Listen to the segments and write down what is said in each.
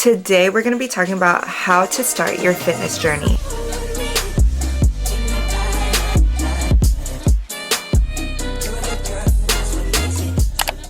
Today we're going to be talking about how to start your fitness journey.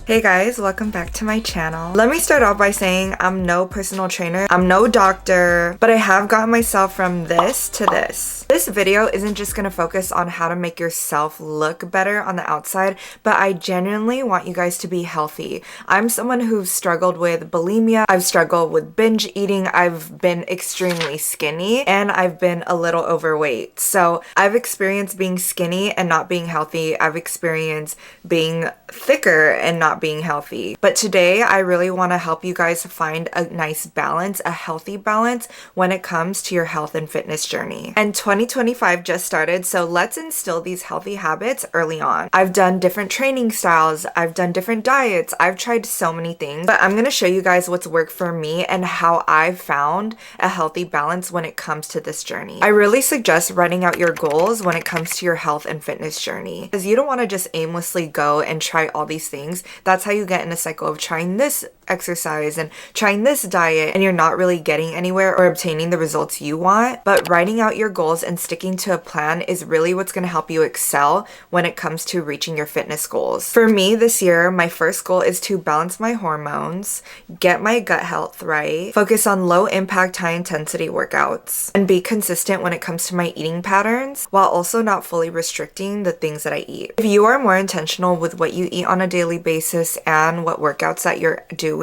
Hey guys, welcome back to my channel. Let me start off by saying I'm no personal trainer, I'm no doctor, but I have gotten myself from this to this. This video isn't just gonna focus on how to make yourself look better on the outside, but I genuinely want you guys to be healthy. I'm someone who's struggled with bulimia, I've struggled with binge eating, I've been extremely skinny, and I've been a little overweight. So I've experienced being skinny and not being healthy. I've experienced being thicker and not being healthy. But today I really want to help you guys find a nice balance, a healthy balance when it comes to your health and fitness journey. And 2025 just started, so let's instill these healthy habits early on. I've done different training styles, I've done different diets, I've tried so many things, but I'm going to show you guys what's worked for me and how I've found a healthy balance when it comes to this journey. I really suggest writing out your goals when it comes to your health and fitness journey, because you don't want to just aimlessly go and try all these things. That's how you get in a cycle of trying this exercise and trying this diet, and you're not really getting anywhere or obtaining the results you want. But writing out your goals and sticking to a plan is really what's going to help you excel when it comes to reaching your fitness goals. For me this year, my first goal is to balance my hormones, get my gut health right, focus on low impact, high intensity workouts, and be consistent when it comes to my eating patterns while also not fully restricting the things that I eat. If you are more intentional with what you eat on a daily basis and what workouts that you're doing,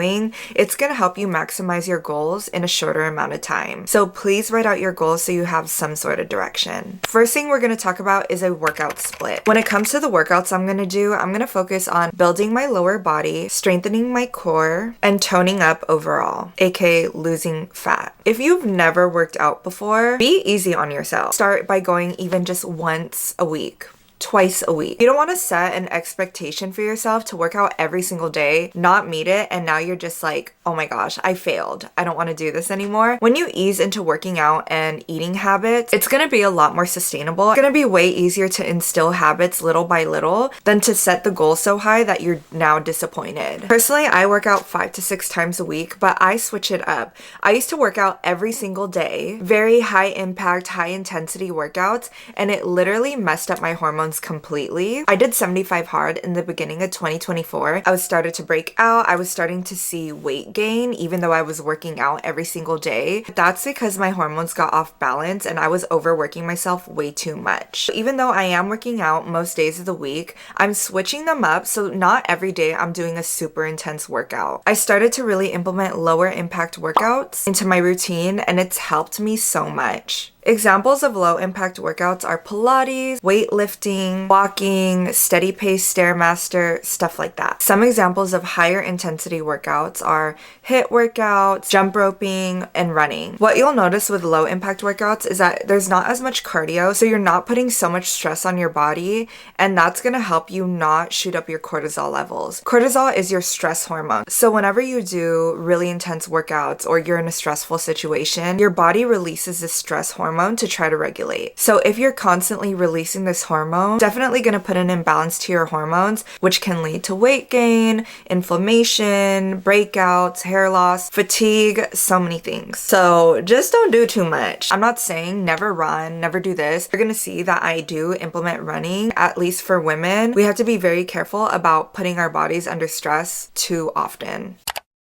it's going to help you maximize your goals in a shorter amount of time. So please write out your goals so you have some sort of direction. First thing we're going to talk about is a workout split. When it comes to the workouts I'm going to focus on building my lower body, strengthening my core, and toning up overall, aka losing fat. If you've never worked out before, be easy on yourself. Start by going even just once a week, twice a week. You don't want to set an expectation for yourself to work out every single day, not meet it, and now you're just like, oh my gosh, I failed. I don't want to do this anymore. When you ease into working out and eating habits, it's going to be a lot more sustainable. It's going to be way easier to instill habits little by little than to set the goal so high that you're now disappointed. Personally, I work out 5 to 6 times a week, but I switch it up. I used to work out every single day, very high impact, high intensity workouts, and it literally messed up my hormones completely. I did 75 hard in the beginning of 2024. I was started to break out. I was starting to see weight gain even though I was working out every single day. That's because my hormones got off balance and I was overworking myself way too much. Even though I am working out most days of the week, I'm switching them up, so not every day I'm doing a super intense workout. I started to really implement lower impact workouts into my routine, and it's helped me so much. Examples of low impact workouts are Pilates, weightlifting, walking, steady pace Stairmaster, stuff like that. Some examples of higher intensity workouts are HIIT workouts, jump roping, and running. What you'll notice with low impact workouts is that there's not as much cardio, so you're not putting so much stress on your body, and that's gonna help you not shoot up your cortisol levels. Cortisol is your stress hormone. So whenever you do really intense workouts or you're in a stressful situation, your body releases this stress hormone to try to regulate. So if you're constantly releasing this hormone, definitely going to put an imbalance to your hormones, which can lead to weight gain, inflammation, breakouts, hair loss, fatigue, so many things. So just don't do too much. I'm not saying never run, never do this. You're going to see that I do implement running, at least for women. We have to be very careful about putting our bodies under stress too often.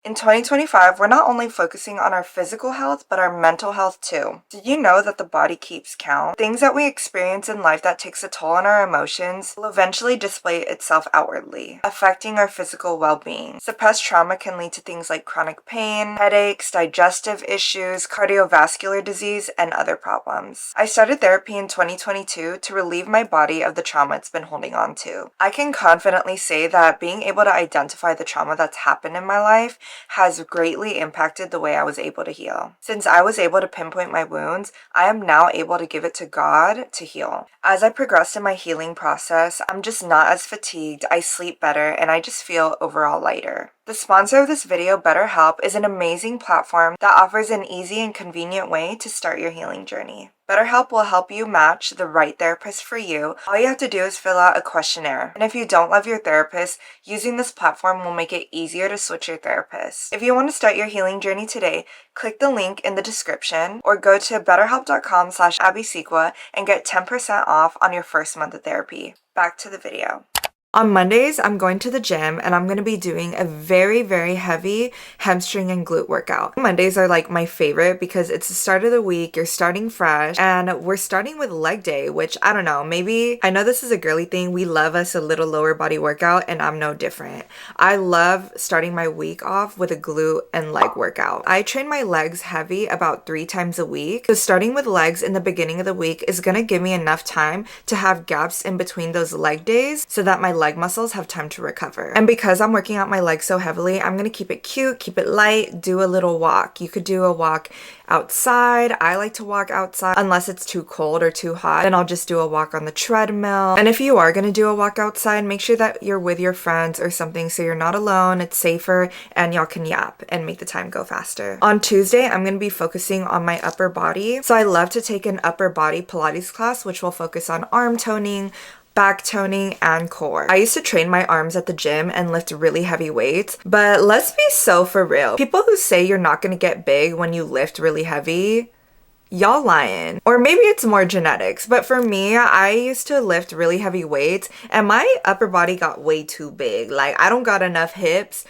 In 2025, we're not only focusing on our physical health, but our mental health too. Did you know that the body keeps count? Things that we experience in life that takes a toll on our emotions will eventually display itself outwardly, affecting our physical well-being. Suppressed trauma can lead to things like chronic pain, headaches, digestive issues, cardiovascular disease, and other problems. I started therapy in 2022 to relieve my body of the trauma it's been holding on to. I can confidently say that being able to identify the trauma that's happened in my life has greatly impacted the way I was able to heal. Since I was able to pinpoint my wounds, I am now able to give it to God to heal. As I progressed in my healing process, I'm just not as fatigued, I sleep better, and I just feel overall lighter. The sponsor of this video, BetterHelp, is an amazing platform that offers an easy and convenient way to start your healing journey. BetterHelp will help you match the right therapist for you. All you have to do is fill out a questionnaire. And if you don't love your therapist, using this platform will make it easier to switch your therapist. If you want to start your healing journey today, click the link in the description or go to betterhelp.com/imabbysigua and get 10% off on your first month of therapy. Back to the video. On Mondays, I'm going to the gym and I'm going to be doing a very, very heavy hamstring and glute workout. Mondays are like my favorite because it's the start of the week, you're starting fresh, and we're starting with leg day, which I don't know, maybe, I know this is a girly thing, we love us a little lower body workout and I'm no different. I love starting my week off with a glute and leg workout. I train my legs heavy about 3 times a week, so starting with legs in the beginning of the week is going to give me enough time to have gaps in between those leg days so that my leg muscles have time to recover. And because I'm working out my legs so heavily, I'm gonna keep it cute, keep it light, do a little walk. You could do a walk outside. I like to walk outside unless it's too cold or too hot. Then I'll just do a walk on the treadmill. And if you are gonna do a walk outside, make sure that you're with your friends or something so you're not alone, it's safer, and y'all can yap and make the time go faster. On Tuesday, I'm gonna be focusing on my upper body. So I love to take an upper body Pilates class, which will focus on arm toning, back toning, and core. I used to train my arms at the gym and lift really heavy weights, but let's be so for real. People who say you're not gonna get big when you lift really heavy, y'all lying. Or maybe it's more genetics, but for me, I used to lift really heavy weights and my upper body got way too big. Like, I don't got enough hips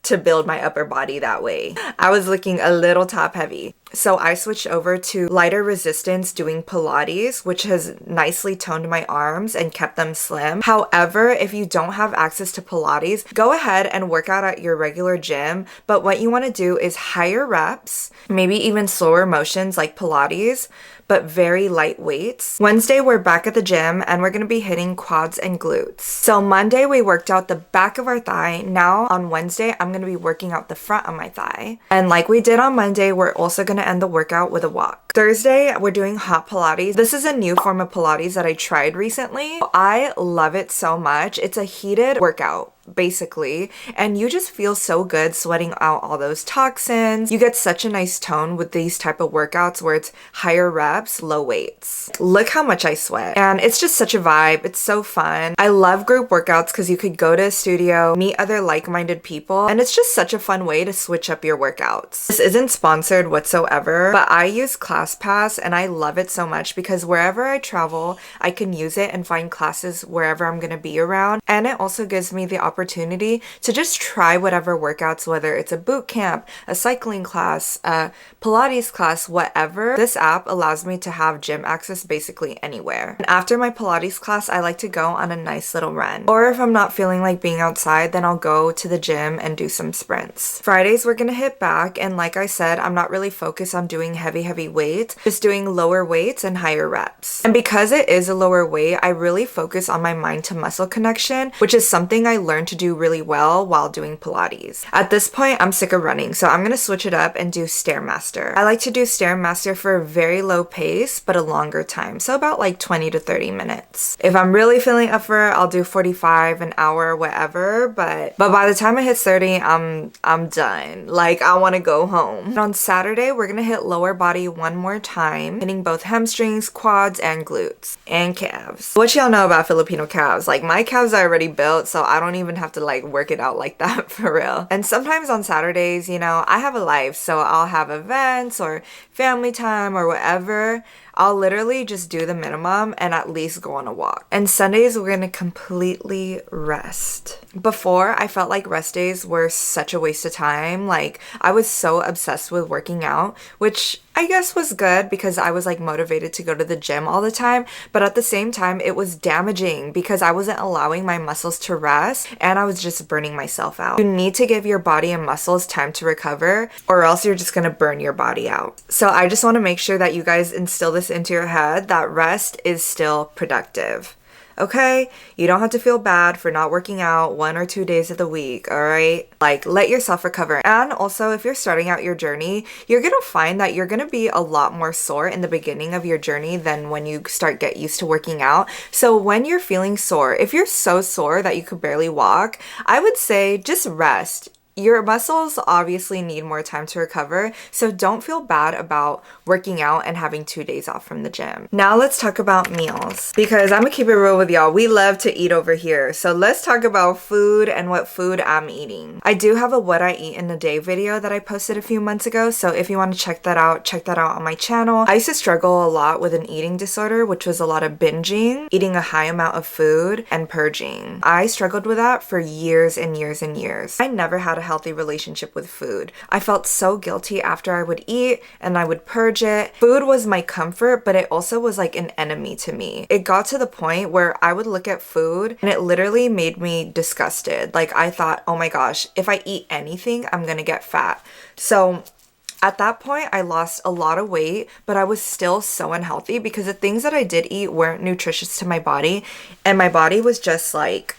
to build my upper body that way. I was looking a little top heavy. So I switched over to lighter resistance doing Pilates, which has nicely toned my arms and kept them slim. However, if you don't have access to Pilates, go ahead and work out at your regular gym. But what you want to do is higher reps, maybe even slower motions like Pilates, but very light weights. Wednesday, we're back at the gym and we're gonna be hitting quads and glutes. So Monday, we worked out the back of our thigh. Now on Wednesday, I'm gonna be working out the front of my thigh. And like we did on Monday, we're also gonna end the workout with a walk. Thursday, we're doing hot Pilates. This is a new form of Pilates that I tried recently. I love it so much. It's a heated workout, basically, and you just feel so good sweating out all those toxins. You get such a nice tone with these type of workouts where it's higher reps, low weights. Look how much I sweat, and it's just such a vibe. It's so fun. I love group workouts because you could go to a studio, meet other like-minded people, and it's just such a fun way to switch up your workouts. This isn't sponsored whatsoever, but I use ClassPass and I love it so much because wherever I travel, I can use it and find classes wherever I'm gonna be around, and it also gives me the opportunity to just try whatever workouts, whether it's a boot camp, a cycling class, a Pilates class, whatever. This app allows me to have gym access basically anywhere. And after my Pilates class, I like to go on a nice little run. Or if I'm not feeling like being outside, then I'll go to the gym and do some sprints. Fridays, we're gonna hit back, and like I said, I'm not really focused on doing heavy weights, just doing lower weights and higher reps. And because it is a lower weight, I really focus on my mind to muscle connection, which is something I learned to do really well while doing Pilates. At this point, I'm sick of running, so I'm gonna switch it up and do Stairmaster. I like to do Stairmaster for a very low pace, but a longer time, so about like 20 to 30 minutes. If I'm really feeling up for it, I'll do 45, an hour, whatever, but by the time I hit 30, I'm done. Like, I wanna go home. And on Saturday, we're gonna hit lower body one more time, hitting both hamstrings, quads, and glutes, and calves. What y'all know about Filipino calves? Like, my calves are already built, so I don't even have to like work it out like that for real. And sometimes on Saturdays, you know, I have a life, so I'll have events or family time or whatever. I'll literally just do the minimum and at least go on a walk. And Sundays, we're gonna completely rest. Before, I felt like rest days were such a waste of time. Like, I was so obsessed with working out, which I guess was good because I was like motivated to go to the gym all the time, but at the same time it was damaging because I wasn't allowing my muscles to rest and I was just burning myself out. You need to give your body and muscles time to recover or else you're just gonna burn your body out. So I just want to make sure that you guys instill this into your head that rest is still productive. Okay? You don't have to feel bad for not working out 1 or 2 days of the week, all right? Like, let yourself recover. And also, if you're starting out your journey, you're gonna find that you're gonna be a lot more sore in the beginning of your journey than when you get used to working out. So when you're feeling sore, if you're so sore that you could barely walk, I would say just rest. Your muscles obviously need more time to recover, so don't feel bad about working out and having 2 days off from the gym. Now let's talk about meals, because I'm gonna keep it real with y'all. We love to eat over here. So let's talk about food and what food I'm eating. I do have a what I eat in a day video that I posted a few months ago, so if you want to check that out on my channel. I used to struggle a lot with an eating disorder, which was a lot of binging, eating a high amount of food, and purging. I struggled with that for years and years and years. I never had a healthy relationship with food. I felt so guilty after I would eat and I would purge it. Food was my comfort, but it also was like an enemy to me. It got to the point where I would look at food and it literally made me disgusted. Like I thought, oh my gosh, if I eat anything, I'm gonna get fat. So at that point, I lost a lot of weight, but I was still so unhealthy because the things that I did eat weren't nutritious to my body, and my body was just like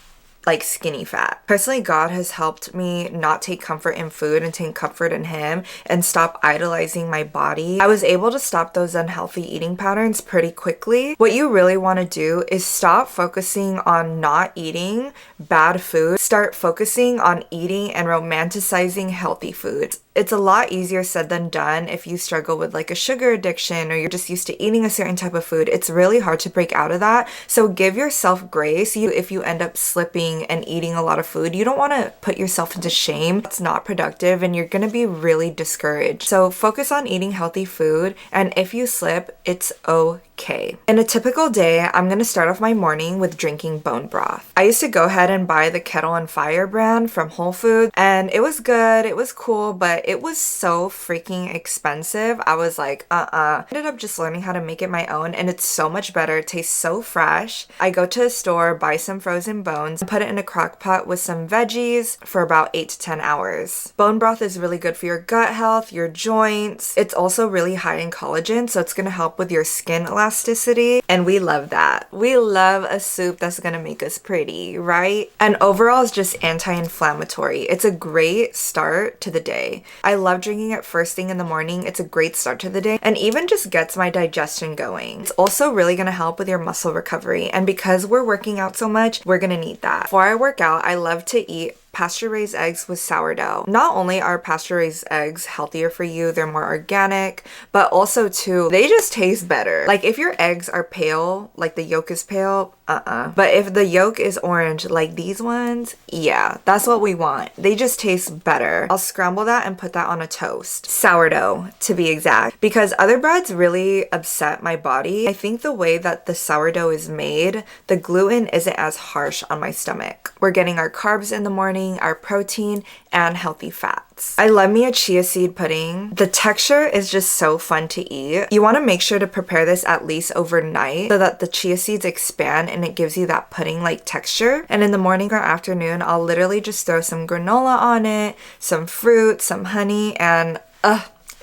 skinny fat. Personally, God has helped me not take comfort in food and take comfort in Him and stop idolizing my body. I was able to stop those unhealthy eating patterns pretty quickly. What you really want to do is stop focusing on not eating bad food. Start focusing on eating and romanticizing healthy food. It's a lot easier said than done if you struggle with like a sugar addiction or you're just used to eating a certain type of food. It's really hard to break out of that. So give yourself grace. If you end up slipping and eating a lot of food, you don't want to put yourself into shame. It's not productive and you're going to be really discouraged. So focus on eating healthy food, and if you slip, it's okay. In a typical day, I'm going to start off my morning with drinking bone broth. I used to go ahead and buy the Kettle and Fire brand from Whole Foods, and it was good, it was cool, but it was so freaking expensive. I was like, Ended up just learning how to make it my own, and it's so much better. It tastes so fresh. I go to a store, buy some frozen bones, put it in a crock pot with some veggies for about 8 to 10 hours. Bone broth is really good for your gut health, your joints. It's also really high in collagen, so it's gonna help with your skin elasticity, and we love that. We love a soup that's gonna make us pretty, right? And overall, it's just anti-inflammatory. It's a great start to the day. I love drinking it first thing in the morning. It's a great start to the day and even just gets my digestion going. It's also really gonna help with your muscle recovery, and because we're working out so much, we're gonna need that. Before I work out, I love to eat pasture-raised eggs with sourdough. Not only are pasture-raised eggs healthier for you, they're more organic, but also too, they just taste better. Like if your eggs are pale, like the yolk is pale, but if the yolk is orange, like these ones, yeah, that's what we want. They just taste better. I'll scramble that and put that on a toast. Sourdough, to be exact, because other breads really upset my body. I think the way that the sourdough is made, the gluten isn't as harsh on my stomach. We're getting our carbs in the morning, our protein, and healthy fats. I love me a chia seed pudding. The texture is just so fun to eat. You want to make sure to prepare this at least overnight so that the chia seeds expand and it gives you that pudding-like texture. And in the morning or afternoon, I'll literally just throw some granola on it, some fruit, some honey, and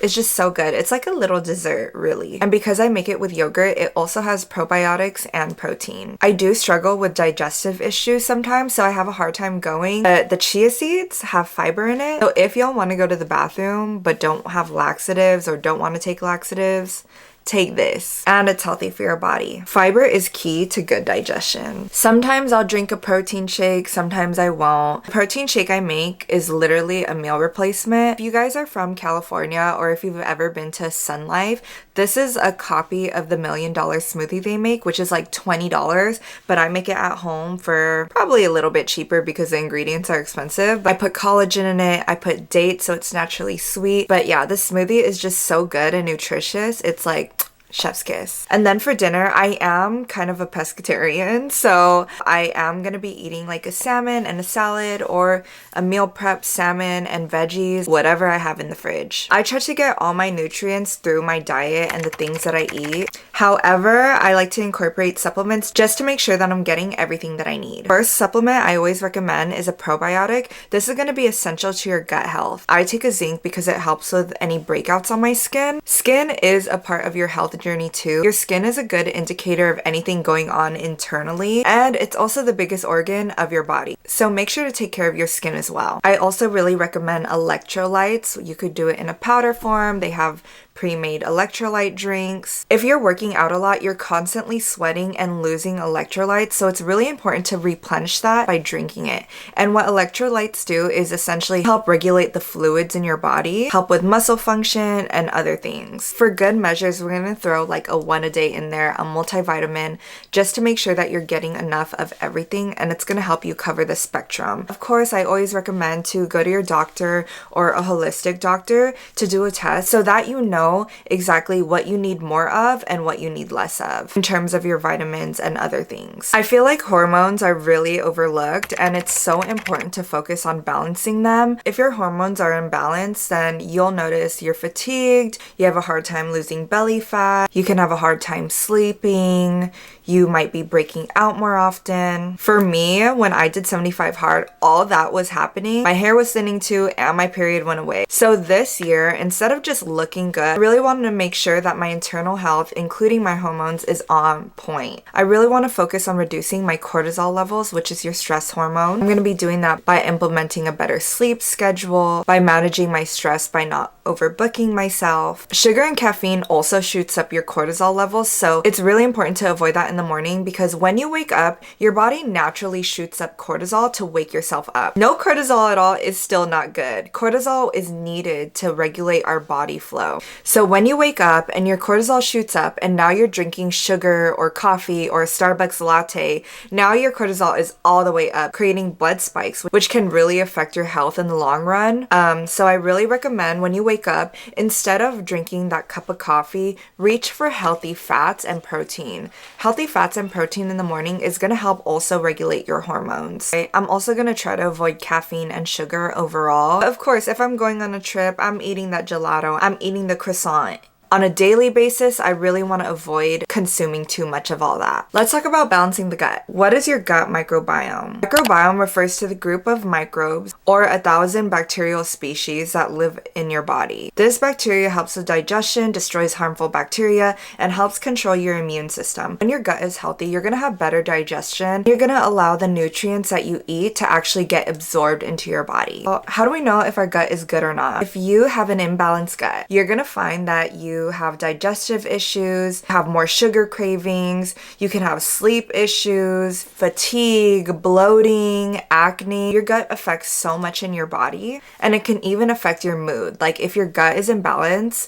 it's just so good. It's like a little dessert, really. And because I make it with yogurt, it also has probiotics and protein. I do struggle with digestive issues sometimes, so I have a hard time going. But the chia seeds have fiber in it. So if y'all want to go to the bathroom but don't have laxatives or don't want to take laxatives, take this, and it's healthy for your body. Fiber is key to good digestion. Sometimes I'll drink a protein shake, sometimes I won't. The protein shake I make is literally a meal replacement. If you guys are from California or if you've ever been to Sun Life, this is a copy of the $1 Million smoothie they make, which is like $20, but I make it at home for probably a little bit cheaper because the ingredients are expensive. I put collagen in it, I put dates so it's naturally sweet. But yeah, the smoothie is just so good and nutritious. It's like chef's kiss. And then for dinner, I am kind of a pescatarian, so I am gonna be eating like a salmon and a salad or a meal prep salmon and veggies, whatever I have in the fridge. I try to get all my nutrients through my diet and the things that I eat. However, I like to incorporate supplements just to make sure that I'm getting everything that I need. First supplement I always recommend is a probiotic. This is gonna be essential to your gut health. I take a zinc because it helps with any breakouts on my skin. Skin is a part of your health journey too. Your skin is a good indicator of anything going on internally, and it's also the biggest organ of your body. So make sure to take care of your skin as well. I also really recommend electrolytes. You could do it in a powder form. They have pre-made electrolyte drinks. If you're working out a lot, you're constantly sweating and losing electrolytes, so it's really important to replenish that by drinking it. And what electrolytes do is essentially help regulate the fluids in your body, help with muscle function, and other things. For good measures, we're gonna throw like a 1 a day in there, a multivitamin, just to make sure that you're getting enough of everything, and it's gonna help you cover the spectrum. Of course, I always recommend to go to your doctor or a holistic doctor to do a test so that you know exactly what you need more of and what you need less of in terms of your vitamins and other things. I feel like hormones are really overlooked, and it's so important to focus on balancing them. If your hormones are imbalanced, then you'll notice you're fatigued, you have a hard time losing belly fat, you can have a hard time sleeping, you might be breaking out more often. For me, when I did 75 hard, all that was happening. My hair was thinning too, and my period went away. So this year, instead of just looking good, I really wanted to make sure that my internal health, including my hormones, is on point. I really want to focus on reducing my cortisol levels, which is your stress hormone. I'm going to be doing that by implementing a better sleep schedule, by managing my stress by not overbooking myself. Sugar and caffeine also shoots up your cortisol levels, so it's really important to avoid that in the morning, because when you wake up, your body naturally shoots up cortisol to wake yourself up. No cortisol at all is still not good. Cortisol is needed to regulate our body flow. So when you wake up and your cortisol shoots up and now you're drinking sugar or coffee or a Starbucks latte, now your cortisol is all the way up, creating blood spikes, which can really affect your health in the long run. So I really recommend when you wake up, instead of drinking that cup of coffee, reach for healthy fats and protein. Healthy fats and protein in the morning is going to help also regulate your hormones. I'm also going to try to avoid caffeine and sugar overall. Of course, if I'm going on a trip, I'm eating that gelato, I'm eating the croissant. On a daily basis, I really want to avoid consuming too much of all that. Let's talk about balancing the gut. What is your gut microbiome? Microbiome refers to the group of microbes or 1,000 bacterial species that live in your body. This bacteria helps with digestion, destroys harmful bacteria, and helps control your immune system. When your gut is healthy, you're going to have better digestion. You're going to allow the nutrients that you eat to actually get absorbed into your body. Well, how do we know if our gut is good or not? If you have an imbalanced gut, you're going to find that you have digestive issues, have more sugar cravings, you can have sleep issues, fatigue, bloating, acne. Your gut affects so much in your body, and it can even affect your mood. Like if your gut is imbalanced,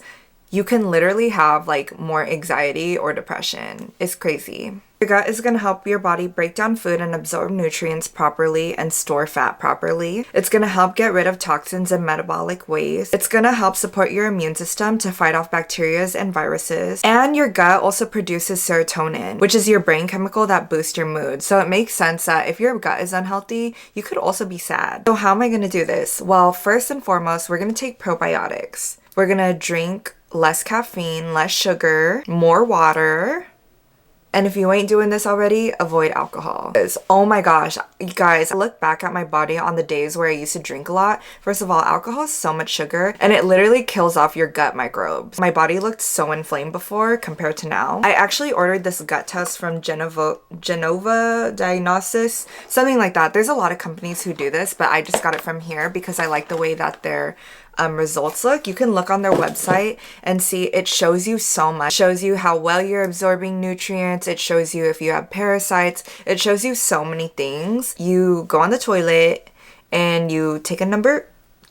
you can literally have like more anxiety or depression. It's crazy. Your gut is going to help your body break down food and absorb nutrients properly and store fat properly. It's going to help get rid of toxins and metabolic waste. It's going to help support your immune system to fight off bacteria and viruses. And your gut also produces serotonin, which is your brain chemical that boosts your mood. So it makes sense that if your gut is unhealthy, you could also be sad. So how am I going to do this? Well, first and foremost, we're going to take probiotics. We're going to drink less caffeine, less sugar, more water. And if you ain't doing this already, avoid alcohol. Oh my gosh, you guys, I look back at my body on the days where I used to drink a lot. First of all, alcohol is so much sugar and it literally kills off your gut microbes. My body looked so inflamed before compared to now. I actually ordered this gut test from Genova Diagnosis, something like that. There's a lot of companies who do this, but I just got it from here because I like the way that their results look. You can look on their website and see it shows you so much. It shows you how well you're absorbing nutrients. It shows you if you have parasites. It shows you so many things. You go on the toilet and you take a number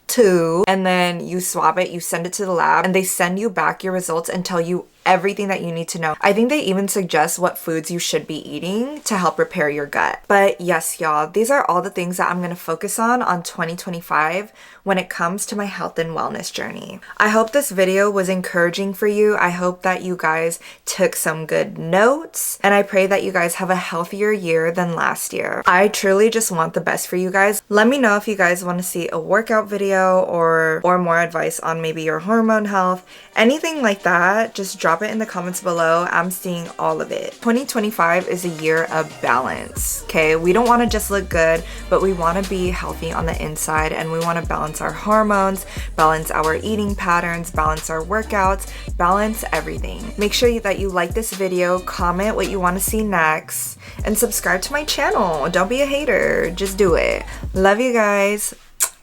2 and then you swab it, you send it to the lab, and they send you back your results and tell you everything that you need to know. I think they even suggest what foods you should be eating to help repair your gut. But yes, y'all, these are all the things that I'm going to focus on 2025 when it comes to my health and wellness journey. I hope this video was encouraging for you. I hope that you guys took some good notes, and I pray that you guys have a healthier year than last year. I truly just want the best for you guys. Let me know if you guys want to see a workout video or more advice on maybe your hormone health, anything like that. Just drop it in the comments below. I'm seeing all of it. 2025 is a year of balance, okay? We don't want to just look good, but we want to be healthy on the inside, and we want to balance our hormones, balance our eating patterns, balance our workouts, balance everything. Make sure that you like this video, comment what you want to see next, and subscribe to my channel. Don't be a hater, just do it. Love you guys.